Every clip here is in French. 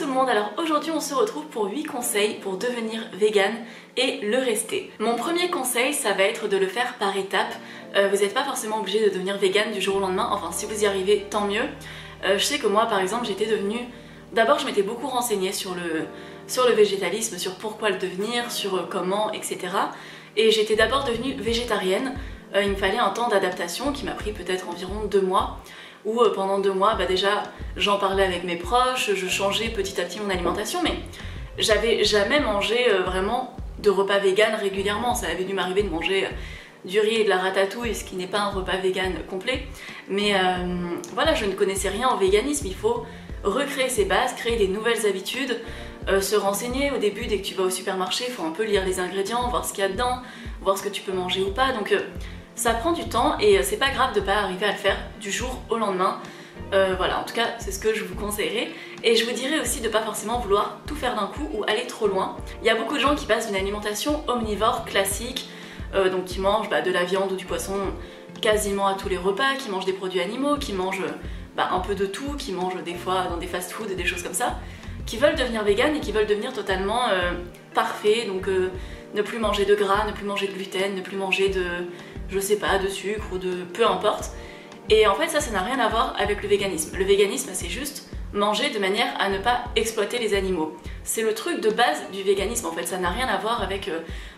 le monde, alors aujourd'hui on se retrouve pour 8 conseils pour devenir vegan et le rester. Mon premier conseil, ça va être de le faire par étapes. Vous n'êtes pas forcément obligé de devenir vegan du jour au lendemain, enfin si vous y arrivez tant mieux. Je sais que moi par exemple j'étais devenue... D'abord je m'étais beaucoup renseignée sur le végétalisme, sur pourquoi le devenir, sur comment, etc. Et j'étais d'abord devenue végétarienne. Il me fallait un temps d'adaptation qui m'a pris peut-être environ 2 mois. Où pendant 2 mois, déjà j'en parlais avec mes proches, je changeais petit à petit mon alimentation, mais j'avais jamais mangé vraiment de repas vegan régulièrement. Ça avait dû m'arriver de manger du riz et de la ratatouille, ce qui n'est pas un repas vegan complet. Mais voilà, je ne connaissais rien au véganisme, il faut recréer ses bases, créer des nouvelles habitudes, se renseigner au début dès que tu vas au supermarché, il faut un peu lire les ingrédients, voir ce qu'il y a dedans, voir ce que tu peux manger ou pas. Donc ça prend du temps et c'est pas grave de pas arriver à le faire du jour au lendemain. Voilà, en tout cas c'est ce que je vous conseillerais. Et je vous dirais aussi de pas forcément vouloir tout faire d'un coup ou aller trop loin. Il y a beaucoup de gens qui passent d'une alimentation omnivore classique, donc qui mangent de la viande ou du poisson quasiment à tous les repas, qui mangent des produits animaux, qui mangent un peu de tout, qui mangent des fois dans des fast-food et des choses comme ça, qui veulent devenir vegan et qui veulent devenir totalement parfait, donc ne plus manger de gras, ne plus manger de gluten, ne plus manger de, je sais pas, de sucre ou de peu importe. Et en fait ça n'a rien à voir avec le véganisme. Le véganisme c'est juste manger de manière à ne pas exploiter les animaux. C'est le truc de base du véganisme en fait, ça n'a rien à voir avec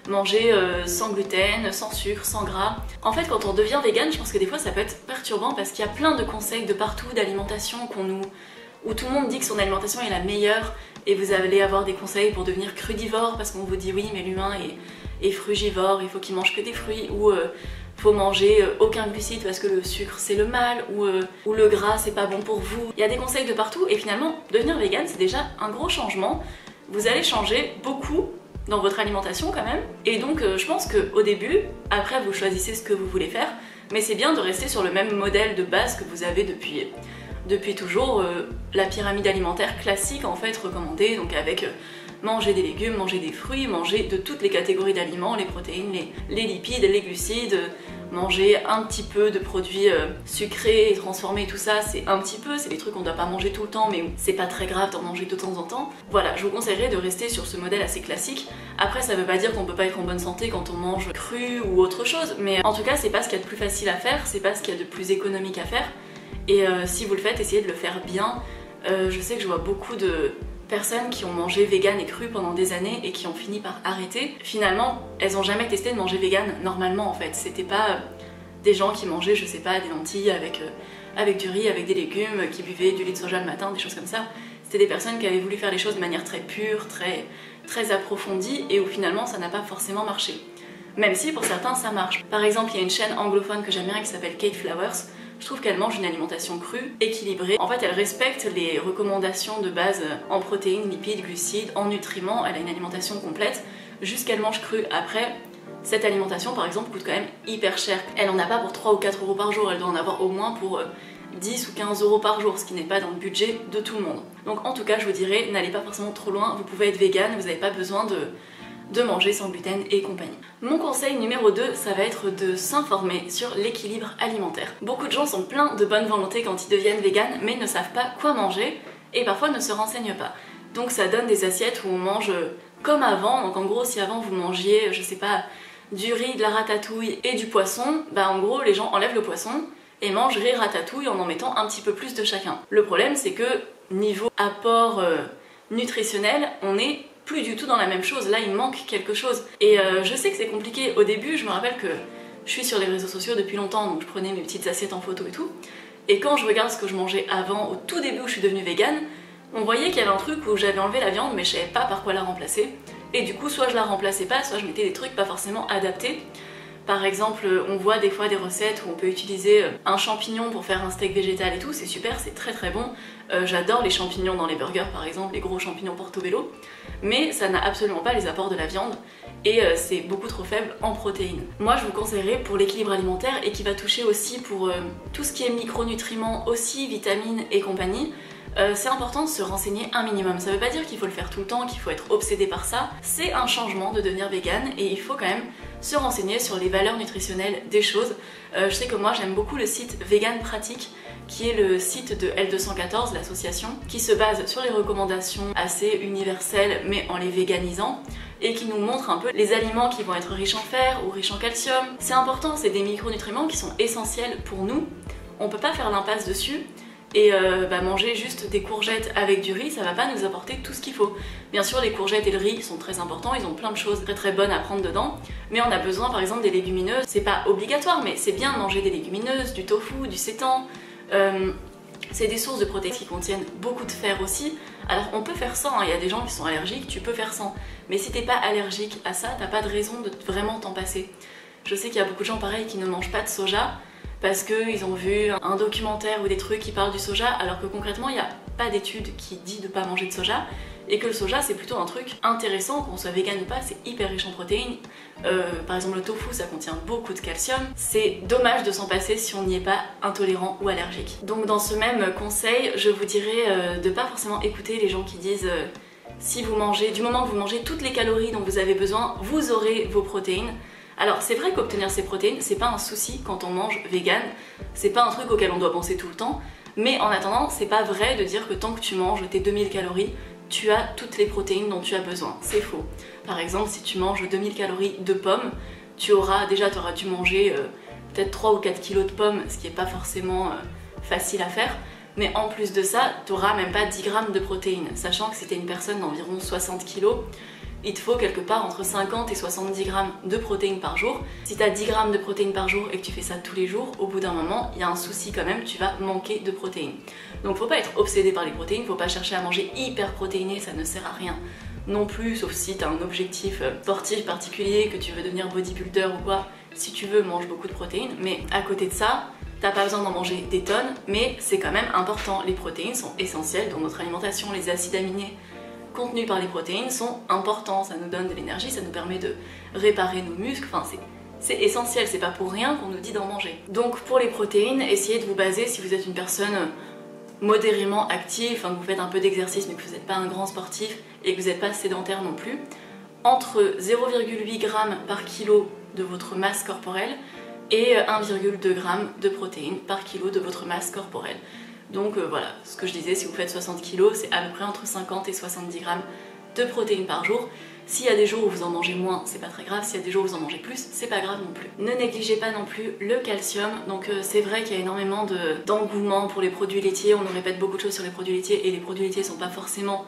manger sans gluten, sans sucre, sans gras. En fait quand on devient vegan, je pense que des fois ça peut être perturbant parce qu'il y a plein de conseils de partout d'alimentation où tout le monde dit que son alimentation est la meilleure et vous allez avoir des conseils pour devenir crudivore parce qu'on vous dit oui mais l'humain est frugivore, il faut qu'il mange que des fruits, ou faut manger aucun glucide parce que le sucre c'est le mal, ou le gras c'est pas bon pour vous. Il y a des conseils de partout et finalement devenir vegan c'est déjà un gros changement. Vous allez changer beaucoup dans votre alimentation quand même, et donc je pense qu'au début, après vous choisissez ce que vous voulez faire, mais c'est bien de rester sur le même modèle de base que vous avez depuis toujours, la pyramide alimentaire classique en fait recommandée, donc avec manger des légumes, manger des fruits, manger de toutes les catégories d'aliments, les protéines, les lipides, les glucides, manger un petit peu de produits sucrés et transformés, tout ça c'est un petit peu, c'est des trucs qu'on doit pas manger tout le temps mais c'est pas très grave d'en manger de temps en temps. Voilà, je vous conseillerais de rester sur ce modèle assez classique. Après ça veut pas dire qu'on peut pas être en bonne santé quand on mange cru ou autre chose, mais en tout cas c'est pas ce qu'il y a de plus facile à faire, c'est pas ce qu'il y a de plus économique à faire. Et si vous le faites, essayez de le faire bien. Je sais que je vois beaucoup de personnes qui ont mangé vegan et cru pendant des années et qui ont fini par arrêter. Finalement, elles ont jamais testé de manger vegan normalement en fait. C'était pas des gens qui mangeaient, je sais pas, des lentilles avec du riz, avec des légumes, qui buvaient du lait de soja le matin, des choses comme ça. C'était des personnes qui avaient voulu faire les choses de manière très pure, très approfondie, et où finalement ça n'a pas forcément marché. Même si pour certains ça marche. Par exemple, il y a une chaîne anglophone que j'aime bien qui s'appelle Kate Flowers. Je trouve qu'elle mange une alimentation crue, équilibrée. En fait, elle respecte les recommandations de base en protéines, lipides, glucides, en nutriments. Elle a une alimentation complète, juste qu'elle mange crue. Après, cette alimentation, par exemple, coûte quand même hyper cher. Elle en a pas pour 3 ou 4 euros par jour, elle doit en avoir au moins pour 10 ou 15 euros par jour, ce qui n'est pas dans le budget de tout le monde. Donc en tout cas, je vous dirais, n'allez pas forcément trop loin. Vous pouvez être vegan, vous n'avez pas besoin de manger sans gluten et compagnie. Mon conseil numéro 2, ça va être de s'informer sur l'équilibre alimentaire. Beaucoup de gens sont pleins de bonne volonté quand ils deviennent vegan, mais ne savent pas quoi manger et parfois ne se renseignent pas. Donc ça donne des assiettes où on mange comme avant. Donc en gros, si avant vous mangiez, je sais pas, du riz, de la ratatouille et du poisson, en gros les gens enlèvent le poisson et mangent riz, ratatouille en mettant un petit peu plus de chacun. Le problème c'est que niveau apport nutritionnel, on est plus du tout dans la même chose, là il manque quelque chose. Et je sais que c'est compliqué au début, je me rappelle que je suis sur les réseaux sociaux depuis longtemps, donc je prenais mes petites assiettes en photo et tout, et quand je regarde ce que je mangeais avant, au tout début où je suis devenue végane, on voyait qu'il y avait un truc où j'avais enlevé la viande mais je savais pas par quoi la remplacer, et du coup soit je la remplaçais pas, soit je mettais des trucs pas forcément adaptés. Par exemple, on voit des fois des recettes où on peut utiliser un champignon pour faire un steak végétal et tout, c'est super, c'est très bon. J'adore les champignons dans les burgers par exemple, les gros champignons portobello, mais ça n'a absolument pas les apports de la viande et c'est beaucoup trop faible en protéines. Moi je vous conseillerais pour l'équilibre alimentaire et qui va toucher aussi pour tout ce qui est micronutriments, aussi vitamines et compagnie, c'est important de se renseigner un minimum. Ça veut pas dire qu'il faut le faire tout le temps, qu'il faut être obsédé par ça. C'est un changement de devenir vegan et il faut quand même se renseigner sur les valeurs nutritionnelles des choses. Je sais que moi j'aime beaucoup le site Vegan Pratique qui est le site de L214, l'association, qui se base sur les recommandations assez universelles mais en les véganisant et qui nous montre un peu les aliments qui vont être riches en fer ou riches en calcium. C'est important, c'est des micronutriments qui sont essentiels pour nous, on peut pas faire l'impasse dessus. Et manger juste des courgettes avec du riz, ça va pas nous apporter tout ce qu'il faut. Bien sûr, les courgettes et le riz sont très importants, ils ont plein de choses très très bonnes à prendre dedans, mais on a besoin par exemple des légumineuses. C'est pas obligatoire, mais c'est bien de manger des légumineuses, du tofu, du seitan. C'est des sources de protéines qui contiennent beaucoup de fer aussi. Alors on peut faire sans, il y a des gens qui sont allergiques, tu peux faire sans. Mais si t'es pas allergique à ça, t'as pas de raison de vraiment t'en passer. Je sais qu'il y a beaucoup de gens pareils qui ne mangent pas de soja, parce qu'ils ont vu un documentaire ou des trucs qui parlent du soja, alors que concrètement il n'y a pas d'étude qui dit de pas manger de soja, et que le soja c'est plutôt un truc intéressant, qu'on soit vegan ou pas, c'est hyper riche en protéines. Par exemple le tofu ça contient beaucoup de calcium, c'est dommage de s'en passer si on n'y est pas intolérant ou allergique. Donc dans ce même conseil, je vous dirais de pas forcément écouter les gens qui disent si vous mangez, du moment que vous mangez toutes les calories dont vous avez besoin, vous aurez vos protéines. Alors c'est vrai qu'obtenir ces protéines, c'est pas un souci quand on mange vegan, c'est pas un truc auquel on doit penser tout le temps, mais en attendant, c'est pas vrai de dire que tant que tu manges tes 2000 calories, tu as toutes les protéines dont tu as besoin, c'est faux. Par exemple, si tu manges 2000 calories de pommes, tu auras dû manger peut-être 3 ou 4 kilos de pommes, ce qui est pas forcément facile à faire, mais en plus de ça, tu n'auras même pas 10 grammes de protéines, sachant que si tu es une personne d'environ 60 kilos, il te faut quelque part entre 50 et 70 grammes de protéines par jour. Si tu as 10 grammes de protéines par jour et que tu fais ça tous les jours, au bout d'un moment, il y a un souci quand même, tu vas manquer de protéines. Donc faut pas être obsédé par les protéines, faut pas chercher à manger hyper protéiné, ça ne sert à rien non plus, sauf si tu as un objectif sportif particulier, que tu veux devenir bodybuilder ou quoi. Si tu veux, mange beaucoup de protéines, mais à côté de ça, t'as pas besoin d'en manger des tonnes, mais c'est quand même important. Les protéines sont essentielles dans notre alimentation, les acides aminés contenus par les protéines sont importants, ça nous donne de l'énergie, ça nous permet de réparer nos muscles, enfin c'est essentiel, c'est pas pour rien qu'on nous dit d'en manger. Donc pour les protéines, essayez de vous baser, si vous êtes une personne modérément active, enfin que vous faites un peu d'exercice mais que vous n'êtes pas un grand sportif et que vous n'êtes pas sédentaire non plus, entre 0,8 g par kilo de votre masse corporelle et 1,2 g de protéines par kilo de votre masse corporelle. Donc voilà, ce que je disais, si vous faites 60 kg, c'est à peu près entre 50 et 70 grammes de protéines par jour. S'il y a des jours où vous en mangez moins, c'est pas très grave. S'il y a des jours où vous en mangez plus, c'est pas grave non plus. Ne négligez pas non plus le calcium. Donc c'est vrai qu'il y a énormément d'engouement pour les produits laitiers. On nous répète beaucoup de choses sur les produits laitiers et les produits laitiers sont pas forcément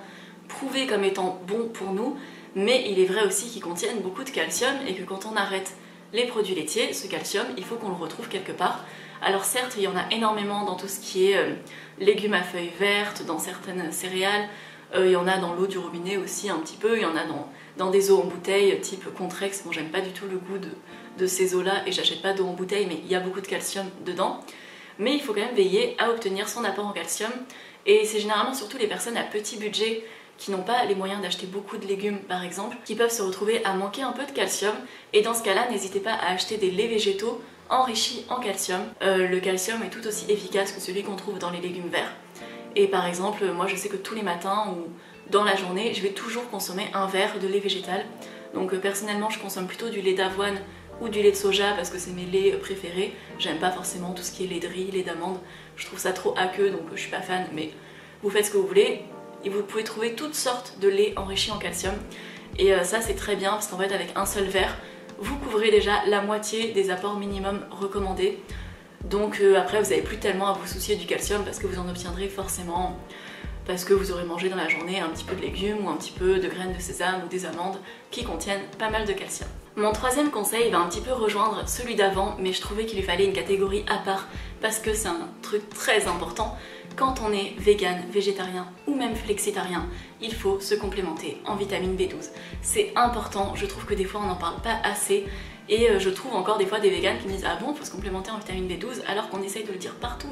prouvés comme étant bons pour nous. Mais il est vrai aussi qu'ils contiennent beaucoup de calcium et que quand on arrête les produits laitiers, ce calcium, il faut qu'on le retrouve quelque part. Alors certes, il y en a énormément dans tout ce qui est légumes à feuilles vertes, dans certaines céréales, il y en a dans l'eau du robinet aussi un petit peu, il y en a dans des eaux en bouteille type Contrex. Bon, j'aime pas du tout le goût de ces eaux-là et j'achète pas d'eau en bouteille, mais il y a beaucoup de calcium dedans. Mais il faut quand même veiller à obtenir son apport en calcium et c'est généralement surtout les personnes à petit budget qui n'ont pas les moyens d'acheter beaucoup de légumes par exemple, qui peuvent se retrouver à manquer un peu de calcium et dans ce cas-là, n'hésitez pas à acheter des laits végétaux enrichis en calcium. Le calcium est tout aussi efficace que celui qu'on trouve dans les légumes verts. Et par exemple, moi je sais que tous les matins ou dans la journée, je vais toujours consommer un verre de lait végétal. Donc personnellement, je consomme plutôt du lait d'avoine ou du lait de soja parce que c'est mes laits préférés. J'aime pas forcément tout ce qui est lait de riz, lait d'amande. Je trouve ça trop aqueux, donc je suis pas fan, mais vous faites ce que vous voulez. Et vous pouvez trouver toutes sortes de laits enrichis en calcium. Et ça c'est très bien parce qu'en fait avec un seul verre, vous couvrez déjà la moitié des apports minimum recommandés. Donc après vous n'avez plus tellement à vous soucier du calcium parce que vous en obtiendrez forcément parce que vous aurez mangé dans la journée un petit peu de légumes ou un petit peu de graines de sésame ou des amandes qui contiennent pas mal de calcium. Mon troisième conseil va un petit peu rejoindre celui d'avant, mais je trouvais qu'il lui fallait une catégorie à part parce que c'est un truc très important. Quand on est vegan, végétarien ou même flexitarien, il faut se complémenter en vitamine B12. C'est important, je trouve que des fois on n'en parle pas assez et je trouve encore des fois des végans qui me disent ah bon, il faut se complémenter en vitamine B12 alors qu'on essaye de le dire partout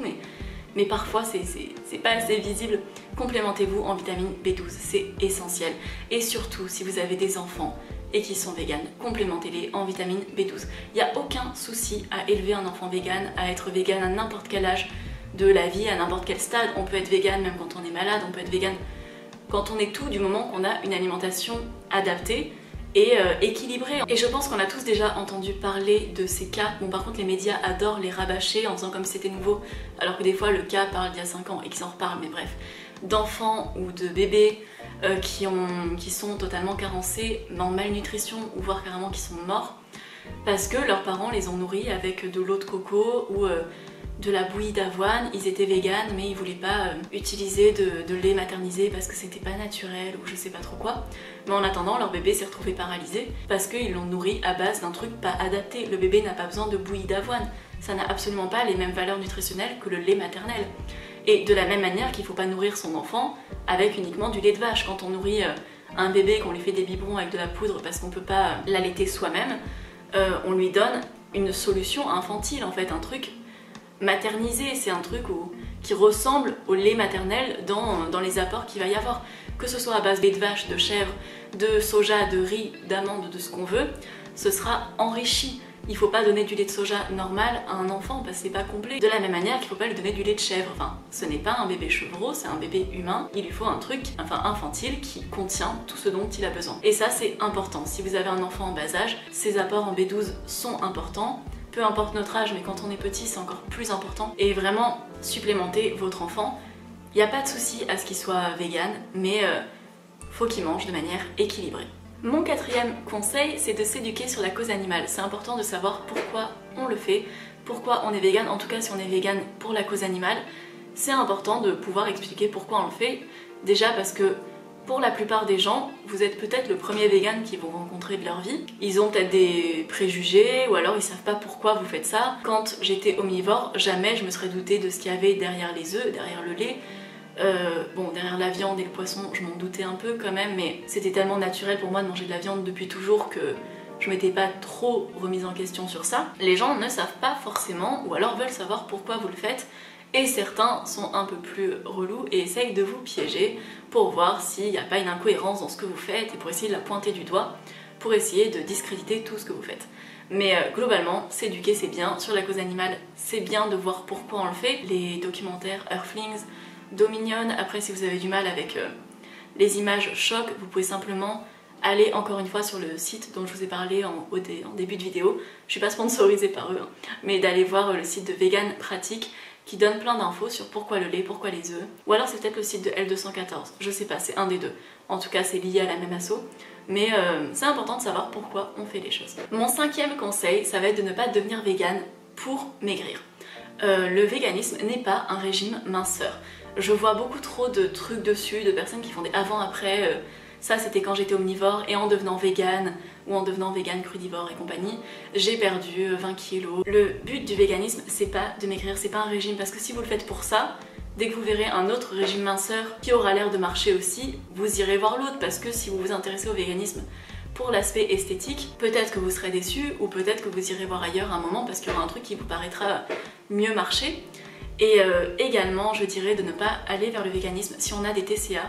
mais parfois c'est pas assez visible. Complémentez-vous en vitamine B12, c'est essentiel. Et surtout si vous avez des enfants et qui sont véganes, complémentez-les en vitamine B12. Il n'y a aucun souci à élever un enfant vegan, à être vegan à n'importe quel âge de la vie, à n'importe quel stade. On peut être vegan même quand on est malade, on peut être vegan quand on est tout, du moment qu'on a une alimentation adaptée et équilibré. Et je pense qu'on a tous déjà entendu parler de ces cas. Bon, par contre les médias adorent les rabâcher en disant comme si c'était nouveau, alors que des fois le cas parle d'il y a 5 ans et qu'ils en reparlent, mais bref. D'enfants ou de bébés qui sont totalement carencés, en malnutrition ou voire carrément qui sont morts parce que leurs parents les ont nourris avec de l'eau de coco ou de la bouillie d'avoine. Ils étaient véganes mais ils voulaient pas utiliser de lait maternisé parce que c'était pas naturel ou je sais pas trop quoi. Mais en attendant leur bébé s'est retrouvé paralysé parce qu'ils l'ont nourri à base d'un truc pas adapté. Le bébé n'a pas besoin de bouillie d'avoine, ça n'a absolument pas les mêmes valeurs nutritionnelles que le lait maternel. Et de la même manière qu'il ne faut pas nourrir son enfant avec uniquement du lait de vache. Quand on nourrit un bébé, qu'on lui fait des biberons avec de la poudre parce qu'on ne peut pas l'allaiter soi-même, on lui donne une solution infantile en fait, un truc maternisé, c'est un truc qui ressemble au lait maternel dans les apports qu'il va y avoir. Que ce soit à base de lait de vache, de chèvre, de soja, de riz, d'amande, de ce qu'on veut, ce sera enrichi. Il faut pas donner du lait de soja normal à un enfant parce que c'est pas complet. De la même manière qu'il faut pas lui donner du lait de chèvre. Enfin, ce n'est pas un bébé chevreau, c'est un bébé humain. Il lui faut un truc, infantile qui contient tout ce dont il a besoin. Et ça, c'est important. Si vous avez un enfant en bas âge, ces apports en B12 sont importants. Peu importe notre âge, mais quand on est petit, c'est encore plus important. Et vraiment, supplémenter votre enfant. Il n'y a pas de souci à ce qu'il soit vegan, mais faut qu'il mange de manière équilibrée. Mon quatrième conseil, c'est de s'éduquer sur la cause animale. C'est important de savoir pourquoi on le fait, pourquoi on est vegan, en tout cas si on est vegan pour la cause animale. C'est important de pouvoir expliquer pourquoi on le fait. Déjà parce que pour la plupart des gens, vous êtes peut-être le premier vegan qu'ils vont rencontrer de leur vie. Ils ont peut-être des préjugés ou alors ils savent pas pourquoi vous faites ça. Quand j'étais omnivore, jamais je me serais douté de ce qu'il y avait derrière les œufs, derrière le lait. Bon, derrière la viande et le poisson, je m'en doutais un peu quand même, mais c'était tellement naturel pour moi de manger de la viande depuis toujours que je m'étais pas trop remise en question sur ça. Les gens ne savent pas forcément, ou alors veulent savoir pourquoi vous le faites, et certains sont un peu plus relous et essayent de vous piéger pour voir s'il n'y a pas une incohérence dans ce que vous faites et pour essayer de la pointer du doigt, pour essayer de discréditer tout ce que vous faites. Mais globalement, s'éduquer c'est bien, sur la cause animale c'est bien de voir pourquoi on le fait. Les documentaires Earthlings, Dominion, après si vous avez du mal avec les images choc, vous pouvez simplement aller encore une fois sur le site dont je vous ai parlé en début de vidéo. Je suis pas sponsorisée par eux, hein, mais d'aller voir le site de Vegan Pratique qui donne plein d'infos sur pourquoi le lait, pourquoi les œufs. Ou alors c'est peut-être le site de L214, je sais pas, c'est un des deux. En tout cas c'est lié à la même asso. Mais c'est important de savoir pourquoi on fait les choses. Mon cinquième conseil, ça va être de ne pas devenir vegan pour maigrir. Le véganisme n'est pas un régime minceur. Je vois beaucoup trop de trucs dessus, de personnes qui font des avant-après. Ça c'était quand j'étais omnivore et en devenant vegan ou en devenant vegan crudivore et compagnie, j'ai perdu 20 kilos. Le but du véganisme c'est pas de maigrir, c'est pas un régime parce que si vous le faites pour ça, dès que vous verrez un autre régime minceur qui aura l'air de marcher aussi, vous irez voir l'autre parce que si vous vous intéressez au véganisme pour l'aspect esthétique, peut-être que vous serez déçu ou peut-être que vous irez voir ailleurs à un moment parce qu'il y aura un truc qui vous paraîtra mieux marcher. Et également, je dirais de ne pas aller vers le véganisme si on a des TCA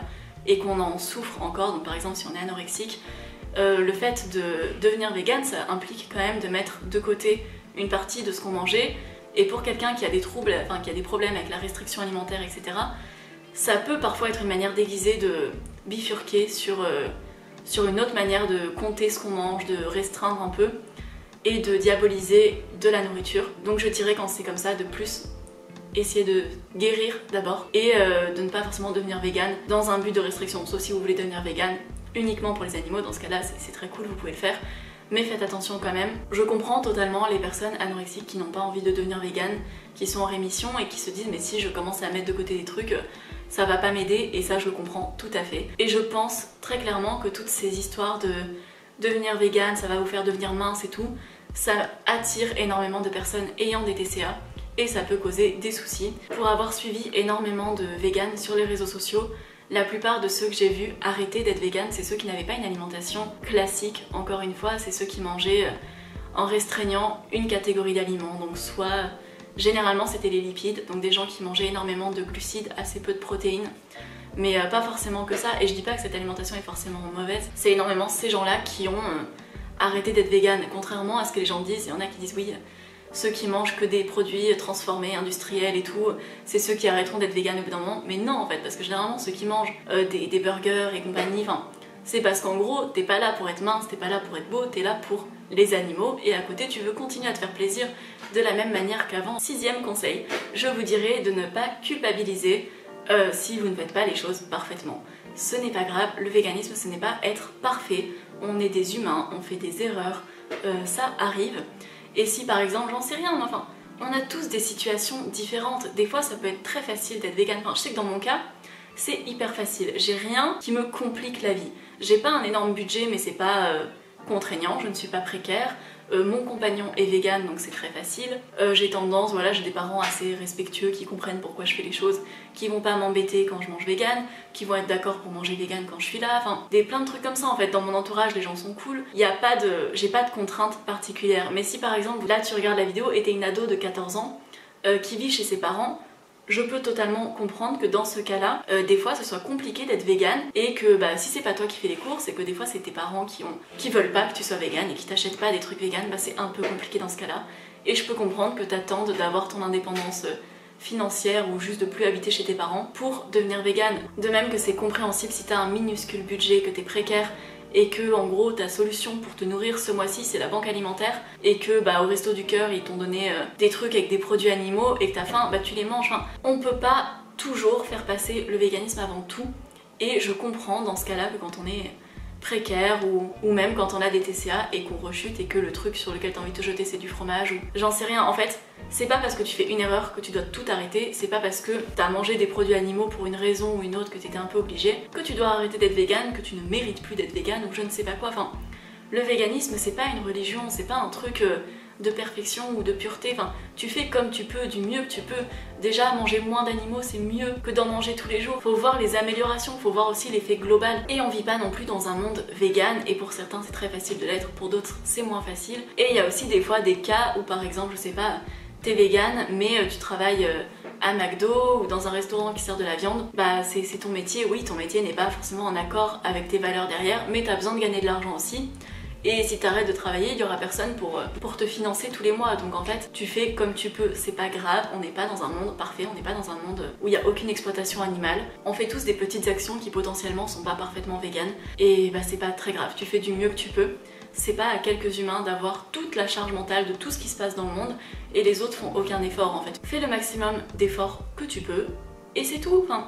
et qu'on en souffre encore, donc par exemple si on est anorexique. Le fait de devenir vegan, ça implique quand même de mettre de côté une partie de ce qu'on mangeait. Et pour quelqu'un qui a des troubles, qui a des problèmes avec la restriction alimentaire, etc., ça peut parfois être une manière déguisée de bifurquer sur une autre manière de compter ce qu'on mange, de restreindre un peu et de diaboliser de la nourriture. Donc je dirais quand c'est comme ça de plus essayer de guérir d'abord et de ne pas forcément devenir vegan dans un but de restriction. Sauf si vous voulez devenir vegan uniquement pour les animaux, dans ce cas-là c'est très cool, vous pouvez le faire. Mais faites attention quand même. Je comprends totalement les personnes anorexiques qui n'ont pas envie de devenir vegan, qui sont en rémission et qui se disent mais si je commence à mettre de côté des trucs, ça va pas m'aider, et ça je le comprends tout à fait. Et je pense très clairement que toutes ces histoires de devenir vegan, ça va vous faire devenir mince et tout, ça attire énormément de personnes ayant des TCA et ça peut causer des soucis. Pour avoir suivi énormément de véganes sur les réseaux sociaux, la plupart de ceux que j'ai vus arrêter d'être vegan, c'est ceux qui n'avaient pas une alimentation classique. Encore une fois, c'est ceux qui mangeaient en restreignant une catégorie d'aliments. Donc soit, généralement c'était les lipides, donc des gens qui mangeaient énormément de glucides, assez peu de protéines, mais pas forcément que ça. Et je dis pas que cette alimentation est forcément mauvaise, c'est énormément ces gens-là qui ont arrêté d'être vegan. Contrairement à ce que les gens disent, il y en a qui disent oui, ceux qui mangent que des produits transformés, industriels et tout, c'est ceux qui arrêteront d'être vegan au bout d'un moment. Mais non en fait, parce que généralement ceux qui mangent des burgers et compagnie, c'est parce qu'en gros, t'es pas là pour être mince, t'es pas là pour être beau, t'es là pour les animaux et à côté tu veux continuer à te faire plaisir de la même manière qu'avant. 6e conseil, je vous dirais de ne pas culpabiliser si vous ne faites pas les choses parfaitement. Ce n'est pas grave, le véganisme ce n'est pas être parfait, on est des humains, on fait des erreurs, ça arrive. Et si par exemple, j'en sais rien, enfin, on a tous des situations différentes, des fois ça peut être très facile d'être vegan, enfin je sais que dans mon cas, c'est hyper facile, j'ai rien qui me complique la vie. J'ai pas un énorme budget mais c'est pas contraignant, je ne suis pas précaire, mon compagnon est vegan donc c'est très facile, j'ai tendance, voilà, j'ai des parents assez respectueux qui comprennent pourquoi je fais les choses, qui vont pas m'embêter quand je mange vegan, qui vont être d'accord pour manger vegan quand je suis là, enfin plein de trucs comme ça en fait. Dans mon entourage les gens sont cool, j'ai pas de contraintes particulières. Mais si par exemple là tu regardes la vidéo et t'es une ado de 14 ans qui vit chez ses parents, je peux totalement comprendre que dans ce cas-là, des fois ce soit compliqué d'être vegan et que si c'est pas toi qui fais les courses et que des fois c'est tes parents qui veulent pas que tu sois vegan et qui t'achètent pas des trucs vegan, c'est un peu compliqué dans ce cas-là. Et je peux comprendre que t'attendes d'avoir ton indépendance financière ou juste de plus habiter chez tes parents pour devenir vegan. De même que c'est compréhensible si t'as un minuscule budget, que t'es précaire et que en gros ta solution pour te nourrir ce mois-ci c'est la banque alimentaire et que au resto du cœur ils t'ont donné des trucs avec des produits animaux et que t'as faim, tu les manges. Enfin, on peut pas toujours faire passer le véganisme avant tout et je comprends dans ce cas-là que quand on est précaire ou même quand on a des TCA et qu'on rechute et que le truc sur lequel t'as envie de te jeter c'est du fromage ou j'en sais rien. En fait, c'est pas parce que tu fais une erreur que tu dois tout arrêter, c'est pas parce que t'as mangé des produits animaux pour une raison ou une autre que t'étais un peu obligé que tu dois arrêter d'être vegan, que tu ne mérites plus d'être vegan ou je ne sais pas quoi. Enfin, le véganisme c'est pas une religion, c'est pas un truc de perfection ou de pureté, enfin tu fais comme tu peux, du mieux que tu peux. Déjà manger moins d'animaux c'est mieux que d'en manger tous les jours, faut voir les améliorations, faut voir aussi l'effet global et on vit pas non plus dans un monde vegan et pour certains c'est très facile de l'être, pour d'autres c'est moins facile. Et il y a aussi des fois des cas où par exemple je sais pas, t'es vegan mais tu travailles à McDo ou dans un restaurant qui sert de la viande, c'est ton métier, oui ton métier n'est pas forcément en accord avec tes valeurs derrière mais t'as besoin de gagner de l'argent aussi. Et si t'arrêtes de travailler, il y aura personne pour te financer tous les mois. Donc en fait, tu fais comme tu peux, c'est pas grave, on n'est pas dans un monde parfait, on n'est pas dans un monde où il n'y a aucune exploitation animale. On fait tous des petites actions qui potentiellement sont pas parfaitement véganes. Et c'est pas très grave, tu fais du mieux que tu peux. C'est pas à quelques humains d'avoir toute la charge mentale de tout ce qui se passe dans le monde et les autres font aucun effort en fait. Fais le maximum d'efforts que tu peux et c'est tout. Enfin,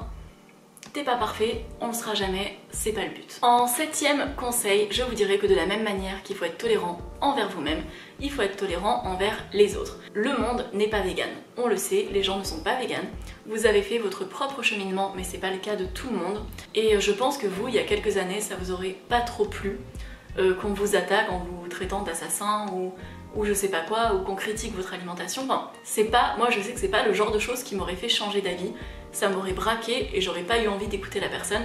t'es pas parfait, on le sera jamais, c'est pas le but. En 7e conseil, je vous dirais que de la même manière qu'il faut être tolérant envers vous-même, il faut être tolérant envers les autres. Le monde n'est pas vegan, on le sait, les gens ne sont pas véganes. Vous avez fait votre propre cheminement, mais c'est pas le cas de tout le monde. Et je pense que vous, il y a quelques années, ça vous aurait pas trop plu qu'on vous attaque en vous traitant d'assassin ou je sais pas quoi, ou qu'on critique votre alimentation. Enfin, c'est pas, moi je sais que c'est pas le genre de choses qui m'aurait fait changer d'avis. Ça m'aurait braqué et j'aurais pas eu envie d'écouter la personne.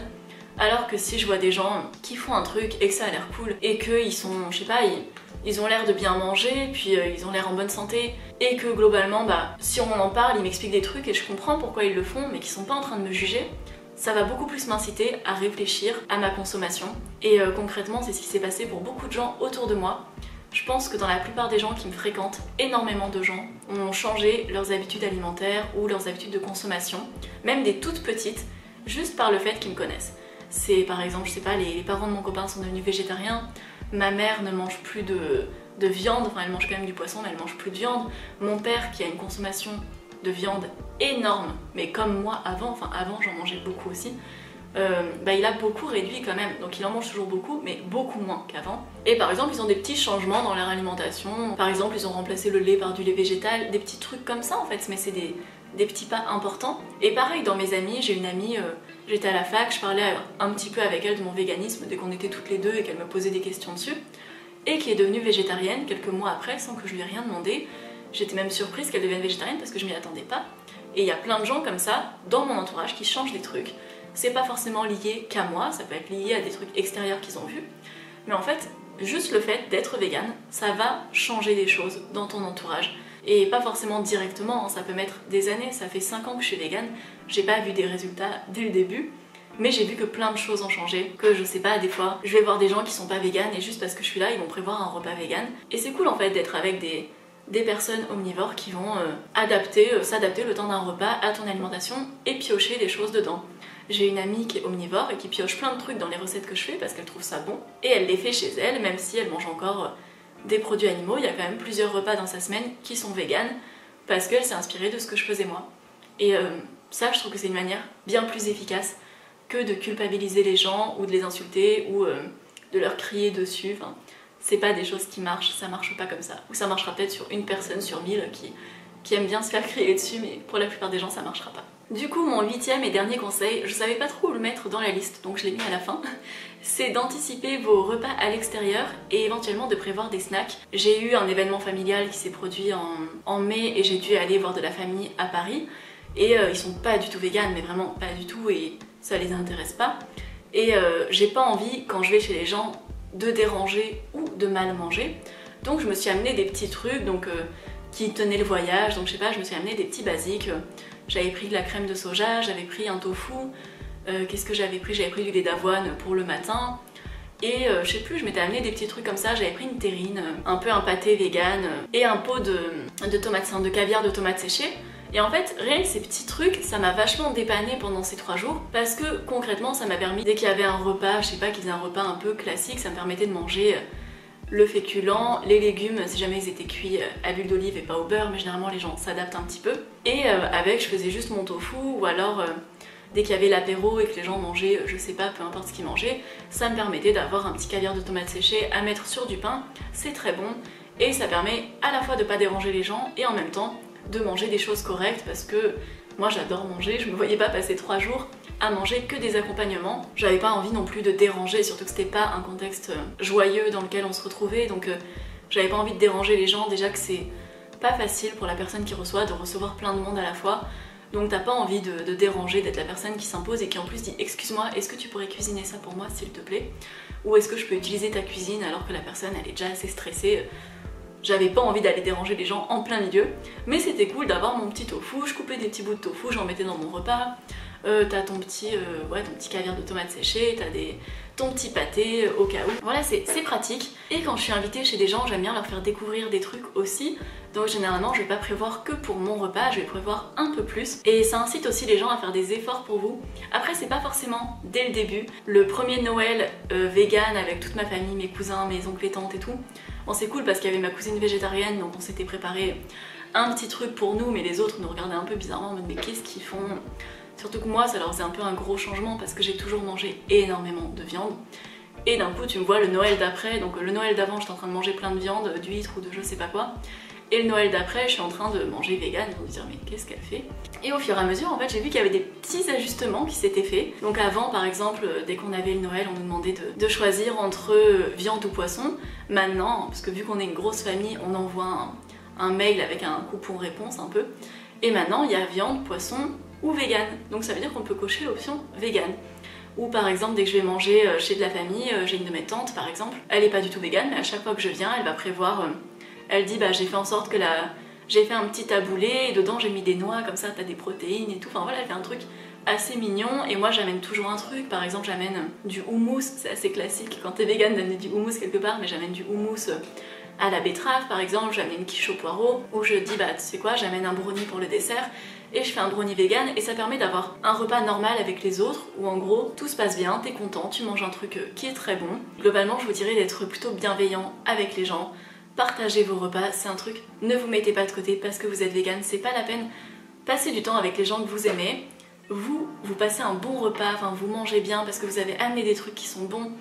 Alors que si je vois des gens qui font un truc et que ça a l'air cool et qu'ils sont, je sais pas, ils ont l'air de bien manger, puis ils ont l'air en bonne santé et que globalement, si on en parle, ils m'expliquent des trucs et je comprends pourquoi ils le font mais qu'ils sont pas en train de me juger, ça va beaucoup plus m'inciter à réfléchir à ma consommation. Et concrètement, c'est ce qui s'est passé pour beaucoup de gens autour de moi. Je pense que dans la plupart des gens qui me fréquentent, énormément de gens ont changé leurs habitudes alimentaires ou leurs habitudes de consommation, même des toutes petites, juste par le fait qu'ils me connaissent. C'est par exemple, je sais pas, les parents de mon copain sont devenus végétariens, ma mère ne mange plus de viande, enfin elle mange quand même du poisson mais elle mange plus de viande, mon père qui a une consommation de viande énorme, mais comme moi avant, enfin avant j'en mangeais beaucoup aussi, il a beaucoup réduit quand même, donc il en mange toujours beaucoup mais beaucoup moins qu'avant. Et par exemple ils ont des petits changements dans leur alimentation, par exemple ils ont remplacé le lait par du lait végétal, des petits trucs comme ça en fait, mais c'est des petits pas importants. Et pareil dans mes amis, j'ai une amie, j'étais à la fac, je parlais un petit peu avec elle de mon véganisme dès qu'on était toutes les deux et qu'elle me posait des questions dessus, et qui est devenue végétarienne quelques mois après sans que je lui ai rien demandé. J'étais même surprise qu'elle devienne végétarienne parce que je m'y attendais pas. Et il y a plein de gens comme ça dans mon entourage qui changent des trucs. C'est pas forcément lié qu'à moi, ça peut être lié à des trucs extérieurs qu'ils ont vus. Mais en fait, juste le fait d'être vegan, ça va changer des choses dans ton entourage. Et pas forcément directement, ça peut mettre des années, ça fait 5 ans que je suis vegan, j'ai pas vu des résultats dès le début, mais j'ai vu que plein de choses ont changé, que je sais pas, des fois, je vais voir des gens qui sont pas véganes et juste parce que je suis là, ils vont prévoir un repas vegan. Et c'est cool en fait d'être avec des personnes omnivores qui vont s'adapter le temps d'un repas à ton alimentation et piocher des choses dedans. J'ai une amie qui est omnivore et qui pioche plein de trucs dans les recettes que je fais parce qu'elle trouve ça bon. Et elle les fait chez elle, même si elle mange encore des produits animaux. Il y a quand même plusieurs repas dans sa semaine qui sont véganes parce qu'elle s'est inspirée de ce que je faisais moi. Et ça, je trouve que c'est une manière bien plus efficace que de culpabiliser les gens ou de les insulter ou de leur crier dessus. Enfin, c'est pas des choses qui marchent, ça marche pas comme ça. Ou ça marchera peut-être sur une personne sur 1000 qui aime bien se faire crier dessus, mais pour la plupart des gens ça marchera pas. Du coup, mon 8e et dernier conseil, je savais pas trop où le mettre dans la liste, donc je l'ai mis à la fin, c'est d'anticiper vos repas à l'extérieur et éventuellement de prévoir des snacks. J'ai eu un événement familial qui s'est produit en mai et j'ai dû aller voir de la famille à Paris, et ils sont pas du tout véganes, mais vraiment pas du tout, et ça les intéresse pas. Et j'ai pas envie, quand je vais chez les gens, de déranger ou de mal manger. Donc je me suis amené des petits trucs qui tenaient le voyage, donc je sais pas, je me suis amené des petits basiques. J'avais pris de la crème de soja, j'avais pris un tofu, qu'est-ce que j'avais pris? J'avais pris du lait d'avoine pour le matin, et je sais plus, je m'étais amené des petits trucs comme ça, j'avais pris une terrine, un peu un pâté vegan, et un pot de tomates, de caviar de tomates séchées. Et en fait, rien que ces petits trucs, ça m'a vachement dépanné pendant ces 3 jours, parce que concrètement, ça m'a permis, dès qu'il y avait un repas, je sais pas, qui faisait un repas un peu classique, ça me permettait de manger le féculent, les légumes, si jamais ils étaient cuits à l'huile d'olive et pas au beurre, mais généralement les gens s'adaptent un petit peu. Et avec, je faisais juste mon tofu, ou alors dès qu'il y avait l'apéro et que les gens mangeaient, je sais pas, peu importe ce qu'ils mangeaient, ça me permettait d'avoir un petit caviar de tomates séchées à mettre sur du pain, c'est très bon, et ça permet à la fois de pas déranger les gens, et en même temps de manger des choses correctes, parce que moi j'adore manger, je me voyais pas passer 3 jours à manger que des accompagnements. J'avais pas envie non plus de déranger, surtout que c'était pas un contexte joyeux dans lequel on se retrouvait, donc j'avais pas envie de déranger les gens, déjà que c'est pas facile pour la personne qui reçoit de recevoir plein de monde à la fois, donc t'as pas envie de déranger, d'être la personne qui s'impose et qui en plus dit excuse-moi, est-ce que tu pourrais cuisiner ça pour moi s'il te plaît, ou est-ce que je peux utiliser ta cuisine alors que la personne elle est déjà assez stressée. J'avais pas envie d'aller déranger les gens en plein milieu, mais c'était cool d'avoir mon petit tofu, je coupais des petits bouts de tofu, j'en mettais dans mon repas. T'as ton petit caviar de tomates séchées, t'as ton petit pâté au cas où. Voilà, c'est pratique. Et quand je suis invitée chez des gens, j'aime bien leur faire découvrir des trucs aussi. Donc généralement, je vais pas prévoir que pour mon repas, je vais prévoir un peu plus. Et ça incite aussi les gens à faire des efforts pour vous. Après, c'est pas forcément dès le début. Le premier Noël vegan avec toute ma famille, mes cousins, mes oncles et tantes et tout. Bon, c'est cool parce qu'il y avait ma cousine végétarienne, donc on s'était préparé un petit truc pour nous, mais les autres nous regardaient un peu bizarrement en mode mais qu'est-ce qu'ils font? Surtout que moi, ça leur faisait un peu un gros changement parce que j'ai toujours mangé énormément de viande. Et d'un coup, tu me vois le Noël d'après, donc le Noël d'avant, j'étais en train de manger plein de viande, d'huîtres ou de je sais pas quoi. Et le Noël d'après, je suis en train de manger vegan, ils vont se dire mais qu'est-ce qu'elle fait? Et au fur et à mesure, en fait, j'ai vu qu'il y avait des petits ajustements qui s'étaient faits. Donc avant, par exemple, dès qu'on avait le Noël, on nous demandait de choisir entre viande ou poisson. Maintenant, parce que vu qu'on est une grosse famille, on envoie un mail avec un coupon réponse un peu. Et maintenant, il y a viande, poisson ou vegan. Donc ça veut dire qu'on peut cocher l'option vegan. Ou par exemple, dès que je vais manger chez de la famille, j'ai une de mes tantes par exemple, elle est pas du tout vegan, mais à chaque fois que je viens, elle va prévoir, elle dit bah j'ai fait en sorte que j'ai fait un petit taboulé et dedans j'ai mis des noix, comme ça t'as des protéines et tout, enfin voilà, elle fait un truc assez mignon. Et moi j'amène toujours un truc, par exemple j'amène du houmous, c'est assez classique quand t'es vegan d'amener du houmous quelque part, mais j'amène du houmous à la betterave par exemple, j'amène une quiche au poireau, ou je dis bah tu sais quoi, j'amène un brownie pour le dessert, et je fais un brownie vegan, et ça permet d'avoir un repas normal avec les autres, où en gros tout se passe bien, t'es content, tu manges un truc qui est très bon. Globalement je vous dirais d'être plutôt bienveillant avec les gens, partagez vos repas, c'est un truc, ne vous mettez pas de côté parce que vous êtes vegan, c'est pas la peine, passez du temps avec les gens que vous aimez, vous passez un bon repas, enfin vous mangez bien parce que vous avez amené des trucs qui sont bons,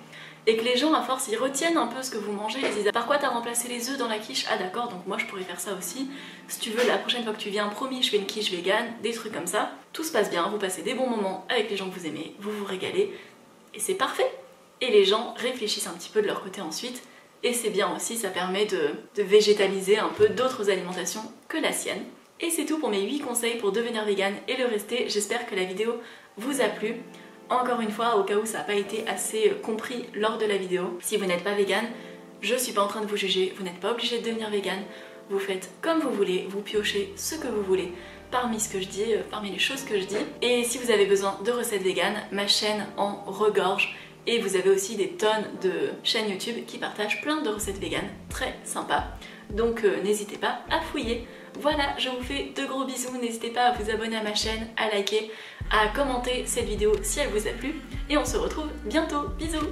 et que les gens à force ils retiennent un peu ce que vous mangez, ils disent par quoi t'as remplacé les œufs dans la quiche, ah d'accord donc moi je pourrais faire ça aussi, si tu veux la prochaine fois que tu viens promis je fais une quiche vegan, des trucs comme ça, tout se passe bien, vous passez des bons moments avec les gens que vous aimez, vous vous régalez et c'est parfait. Et les gens réfléchissent un petit peu de leur côté ensuite, et c'est bien aussi, ça permet de végétaliser un peu d'autres alimentations que la sienne. Et c'est tout pour mes 8 conseils pour devenir vegan et le rester, j'espère que la vidéo vous a plu. Encore une fois, au cas où ça n'a pas été assez compris lors de la vidéo, si vous n'êtes pas vegan, je suis pas en train de vous juger, vous n'êtes pas obligé de devenir vegan, vous faites comme vous voulez, vous piochez ce que vous voulez parmi ce que je dis, parmi les choses que je dis. Et si vous avez besoin de recettes vegan, ma chaîne en regorge, et vous avez aussi des tonnes de chaînes YouTube qui partagent plein de recettes vegan très sympas. donc n'hésitez pas à fouiller. Voilà, je vous fais de gros bisous, n'hésitez pas à vous abonner à ma chaîne, à liker, à commenter cette vidéo si elle vous a plu et on se retrouve bientôt, bisous.